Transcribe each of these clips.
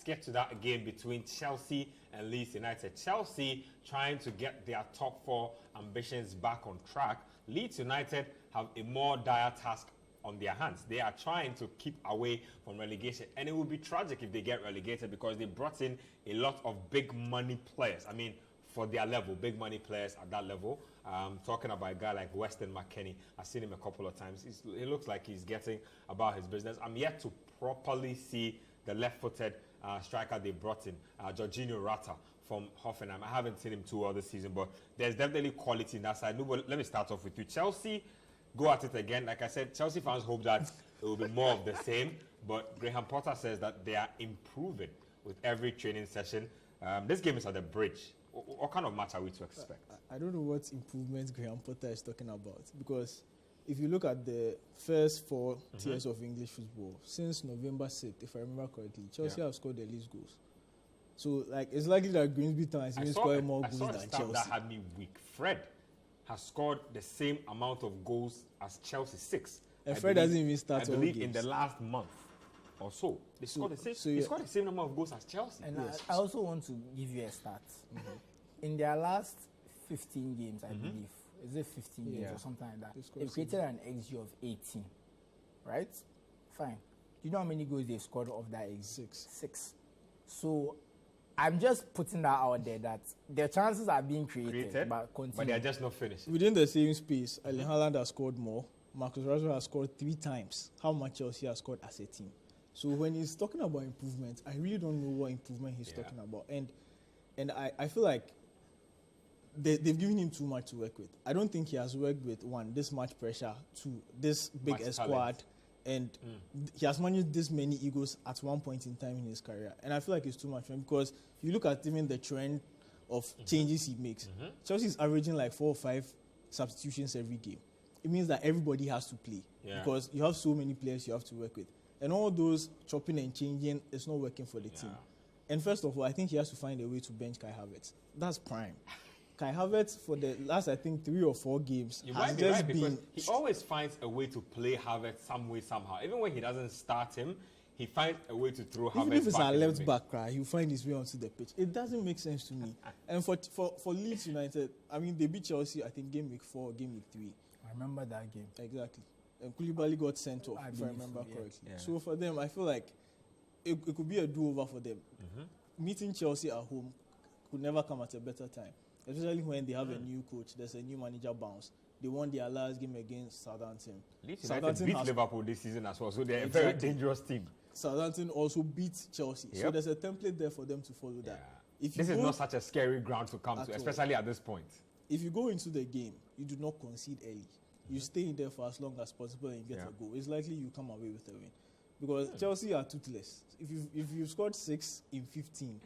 get to that game between Chelsea and Leeds United. Chelsea trying to get their top 4 ambitions back on track. Leeds United have a more dire task on their hands. They are trying to keep away from relegation, and it would be tragic if they get relegated because they brought in a lot of big money players. I mean, for their level, big money players at that level. Talking about a guy like Weston McKennie, I've seen him a couple of times. He looks like he's getting about his business. I'm yet to properly see the left-footed striker they brought in, Jorginho Rata from Hoffenheim. I haven't seen him too well this season, but there's definitely quality in that side. No, but let me start off with you. Chelsea, go at it again. Like I said, Chelsea fans hope that it will be more of the same, but Graham Potter says that they are improving with every training session. This game is at the bridge. What kind of match are we to expect? I don't know what improvements Graham Potter is talking about, because if you look at the first 4 tiers of English football, since November 6th, if I remember correctly, Chelsea have scored the least goals. So, like, it's likely that Grimsby Town is even scoring more goals than Chelsea. That had me weak. Fred has scored the same amount of goals as Chelsea, 6. And Fred doesn't even start all games. I believe in the last month or so. They scored the same number of goals as Chelsea. And I also want to give you a stat. In their last 15 games, I believe, is it 15 games or something like that? They've created an XG of 18, right? Fine. Do you know how many goals they've scored of that XG? 6. So I'm just putting that out there that their chances are being created but they're just not finished. Within the same space, Erling Haaland has scored more. Marcus Rashford has scored 3 times how much Chelsea has scored as a team. So when he's talking about improvement, I really don't know what improvement he's talking about. And I feel like they've given him too much to work with. I don't think he has worked with, 1, this much pressure, 2, this big a squad, and he has managed this many egos at one point in time in his career. And I feel like it's too much for him, because if you look at even the trend of changes he makes, Chelsea is averaging like 4 or 5 substitutions every game. It means that everybody has to play because you have so many players you have to work with. And all those chopping and changing is not working for the team. And first of all, I think he has to find a way to bench Kai Havertz. That's prime. Kai Havertz, for the last, I think, 3 or 4 games, has just been... He always finds a way to play Havertz some way, somehow. Even when he doesn't start him, he finds a way to throw Havertz back. Even if it's a left back, he'll find his way onto the pitch. It doesn't make sense to me. And for Leeds United, I mean, they beat Chelsea, I think, game week 4, game week 3. I remember that game. Exactly. And Koulibaly got sent off, if I remember correctly. Yeah. So for them, I feel like it could be a do-over for them. Meeting Chelsea at home could never come at a better time. Especially when they have a new coach, there's a new manager bounce. They won their last game against Southampton. Leeds United beat Liverpool this season as well, so they're a very dangerous team. Southampton also beat Chelsea, so there's a template there for them to follow that. This is not such a scary ground to come to, especially at this point. If you go into the game, you do not concede early. You stay in there for as long as possible and you get a goal. It's likely you come away with a win. Because Chelsea are toothless. If you've scored 6 in 15,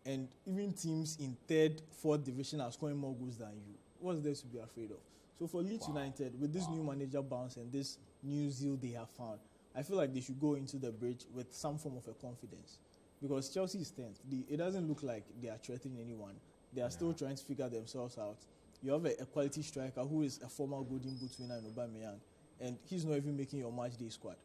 and even teams in 3rd, 4th division are scoring more goals than you, what's there to be afraid of? So for Leeds United, with this new manager bounce and this new zeal they have found, I feel like they should go into the bridge with some form of a confidence. Because Chelsea is 10th. It doesn't look like they are threatening anyone. They are still trying to figure themselves out. You have a quality striker who is a former Golden Boot winner in Aubameyang, and he's not even making your match day squad.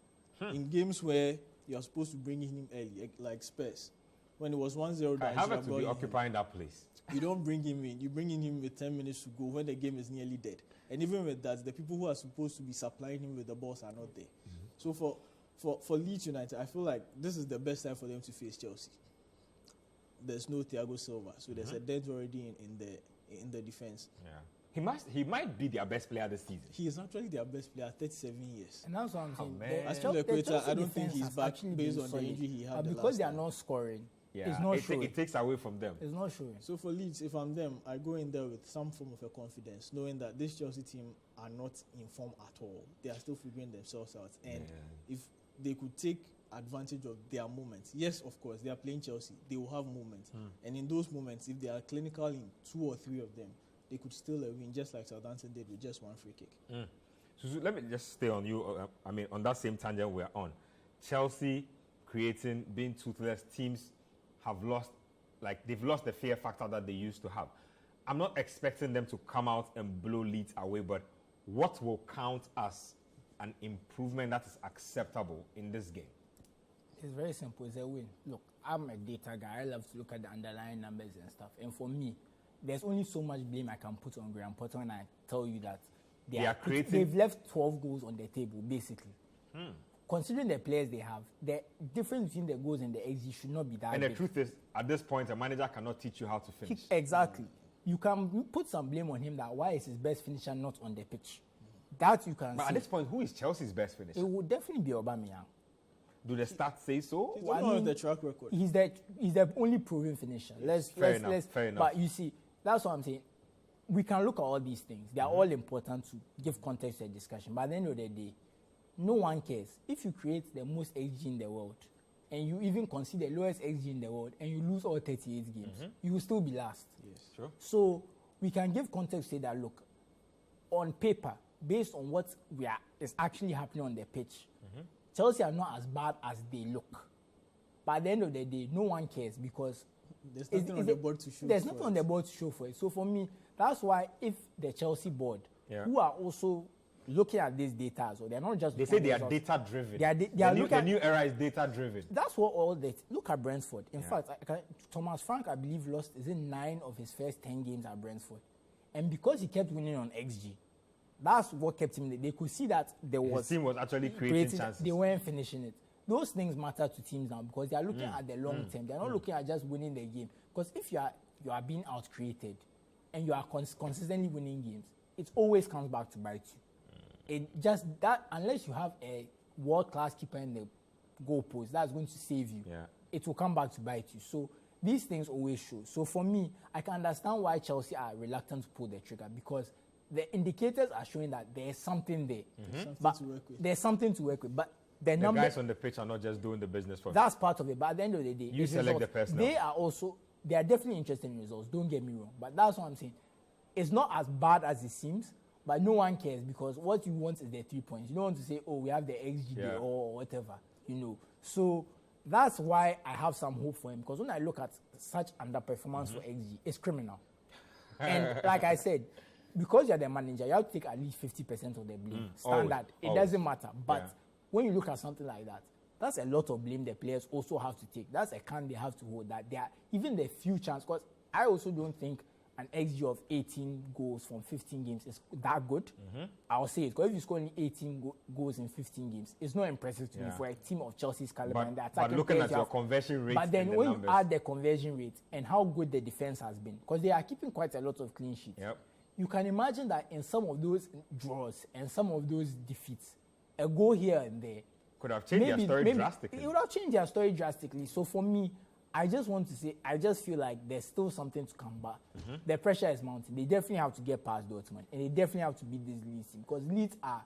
In games where you're supposed to bring him early, like Spurs, when it was 1-0 down, Havertz to be occupying that place. You don't bring him in. You bring in him with 10 minutes to go when the game is nearly dead. And even with that, the people who are supposed to be supplying him with the balls are not there. So for Leeds United, I feel like this is the best time for them to face Chelsea. There's no Thiago Silva, so there's a dent already in the defense. He might be their best player this season. He is actually their best player, 37 years. And that's what I'm saying. As Chelsea, I don't think he's back based on the injury he had. Because they are not scoring. It's not showing. It takes away from them. It's not showing. So for Leeds, if I'm them, I go in there with some form of a confidence, knowing that this Chelsea team are not in form at all. They are still figuring themselves out. And if they could take advantage of their moments, yes, of course, they are playing Chelsea. They will have moments. And in those moments, if they are clinical in 2 or 3 of them, they could still win, just like Southampton did with just 1 free kick. So let me just stay on you. On that same tangent we're on. Chelsea being toothless, teams have lost, they've lost the fear factor that they used to have. I'm not expecting them to come out and blow Leeds away, but what will count as an improvement that is acceptable in this game? It's very simple. It's a win. Look, I'm a data guy. I love to look at the underlying numbers and stuff. And for me, there's only so much blame I can put on Graham Potter when I tell you that they've left 12 goals on the table, basically. Considering the players they have, the difference between the goals and the XG should not be that big. And the truth is, at this point, a manager cannot teach you how to finish. Exactly. You can put some blame on him that why is his best finisher not on the pitch. That you can But say. at this point, who is Chelsea's best finisher? It would definitely be Aubameyang. Do the stats say so? He's on the track record. He's the only proven finisher. Fair enough. But you see, that's what I'm saying. We can look at all these things. They are all important to give context to the discussion. But at the end of the day, no one cares. If you create the most XG in the world, and you even consider the lowest XG in the world, and you lose all 38 games, you will still be last. Yes, sure. So we can give context to say that, look, on paper, based on what is actually happening on the pitch, Chelsea are not as bad as they look. But at the end of the day, no one cares because there's nothing on the board to show. There's nothing on the board to show for it. So for me, that's why if the Chelsea board, who are also looking at these data, so they're not just they say they are data driven. The new era is data driven. That's what all that. Look at Brentford. In fact, Thomas Frank, I believe, lost 9 of his first 10 games at Brentford, and because he kept winning on XG. That's what kept him there. They could see that his team was actually creating chances. They weren't finishing it. Those things matter to teams now because they are looking at the long term. They are not looking at just winning the game. Because if you are being out-created and you are consistently winning games, it always comes back to bite you. It just that unless you have a world-class keeper in the goalpost that's going to save you, it will come back to bite you. So these things always show. So for me, I can understand why Chelsea are reluctant to pull the trigger because the indicators are showing that there's something there. There's something to work with. But the guys on the pitch are not just doing the business for that's part of it. But at the end of the day, you select the personnel. They are definitely interested in results. Don't get me wrong. But that's what I'm saying. It's not as bad as it seems, but no one cares because what you want is the 3 points. You don't want to say, oh, we have the XG there or whatever, So that's why I have some hope for him because when I look at such underperformance for XG, it's criminal. And like I said, because you're the manager, you have to take at least 50% of the blame. Standard. It doesn't matter. But when you look at something like that, that's a lot of blame the players also have to take. That's a can they have to hold that. They are, even the few chances, because I also don't think an XG of 18 goals from 15 games is that good. I'll say it. Because if you score only 18 goals in 15 games, it's not impressive to me for a team of Chelsea's caliber. But looking at your conversion rate, but then when you add the conversion rate and how good the defense has been, because they are keeping quite a lot of clean sheets. You can imagine that in some of those draws and some of those defeats, a goal here and there could have changed their story drastically. It would have changed their story drastically. So for me, I just want to say, I just feel like there's still something to come back. The pressure is mounting. They definitely have to get past Dortmund, and they definitely have to beat this Leeds team because Leeds are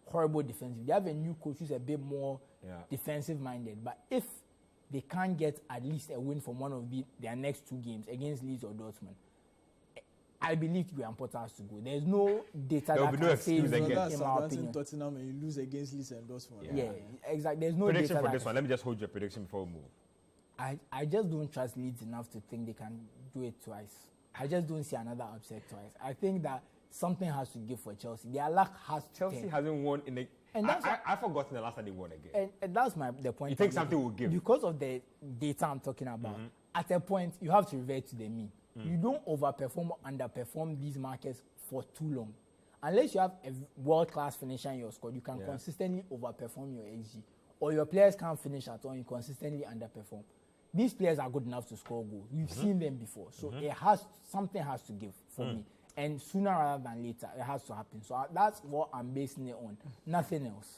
horrible defensive. They have a new coach who's a bit more defensive-minded. But if they can't get at least a win from one of their next 2 games against Leeds or Dortmund, I believe Graham Potter has to go. There's no data that can say he's not, in my opinion. Tottenham and you lose against Leeds and Dortmund. Yeah, exactly. There's no prediction data for this one. Let me just hold your prediction before we move. I just don't trust Leeds enough to think they can do it twice. I just don't see another upset twice. I think that something has to give for Chelsea. Their luck has to Chelsea hasn't won in a... And I've forgotten the last time they won again. And that's the point. You think something will give? Because of the data I'm talking about, at a point, you have to revert to the mean. You don't overperform or underperform these markets for too long. Unless you have a world-class finisher in your squad, you can consistently overperform your XG. Or your players can't finish at all, you consistently underperform. These players are good enough to score goals. We've seen them before. So something has to give for me. And sooner rather than later, it has to happen. So that's what I'm basing it on. Nothing else.